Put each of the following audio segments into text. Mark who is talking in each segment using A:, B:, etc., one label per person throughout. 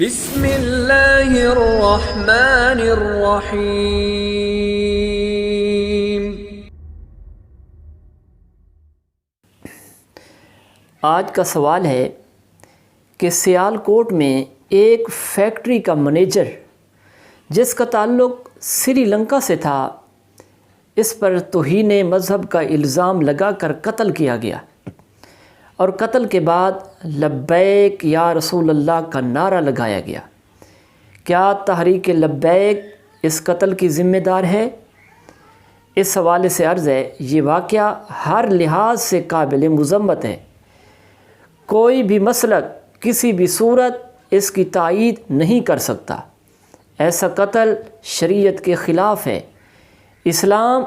A: بسم اللہ الرحمن الرحیم۔
B: آج کا سوال ہے کہ سیالکوٹ میں ایک فیکٹری کا منیجر جس کا تعلق سری لنکا سے تھا، اس پر توہین مذہب کا الزام لگا کر قتل کیا گیا، اور قتل کے بعد لبیک یا رسول اللہ کا نعرہ لگایا گیا۔ کیا تحریک لبیک اس قتل کی ذمہ دار ہے؟ اس حوالے سے عرض ہے، یہ واقعہ ہر لحاظ سے قابل مذمت ہے۔ کوئی بھی مسلک کسی بھی صورت اس کی تائید نہیں کر سکتا۔ ایسا قتل شریعت کے خلاف ہے۔ اسلام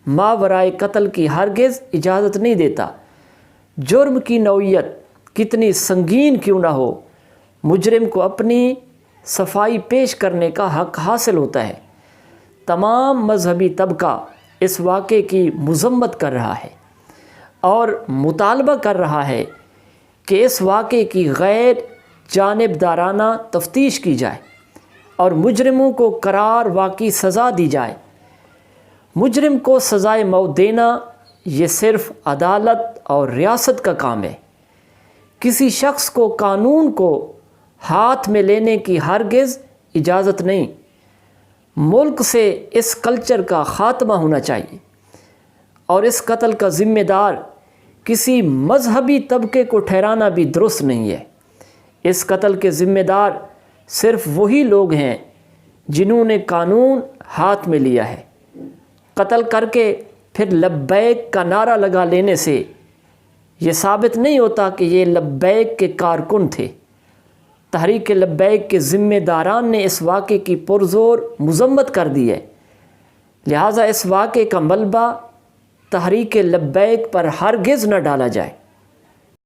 B: ماورائے قتل کی ہرگز اجازت نہیں دیتا۔ جرم کی نوعیت کتنی سنگین کیوں نہ ہو، مجرم کو اپنی صفائی پیش کرنے کا حق حاصل ہوتا ہے۔ تمام مذہبی طبقہ اس واقعے کی مذمت کر رہا ہے اور مطالبہ کر رہا ہے کہ اس واقعے کی غیر جانبدارانہ تفتیش کی جائے اور مجرموں کو قرار واقعی سزا دی جائے۔ مجرم کو سزائے موت دینا یہ صرف عدالت اور ریاست کا کام ہے۔ کسی شخص کو قانون کو ہاتھ میں لینے کی ہرگز اجازت نہیں۔ ملک سے اس کلچر کا خاتمہ ہونا چاہیے، اور اس قتل کا ذمہ دار کسی مذہبی طبقے کو ٹھہرانا بھی درست نہیں ہے۔ اس قتل کے ذمہ دار صرف وہی لوگ ہیں جنہوں نے قانون ہاتھ میں لیا ہے۔ قتل کر کے پھر لبیک کا نعرہ لگا لینے سے یہ ثابت نہیں ہوتا کہ یہ لبیک کے کارکن تھے۔ تحریک لبیک کے ذمہ داران نے اس واقعے کی پرزور مذمت کر دی ہے، لہٰذا اس واقعے کا ملبہ تحریک لبیک پر ہرگز نہ ڈالا جائے۔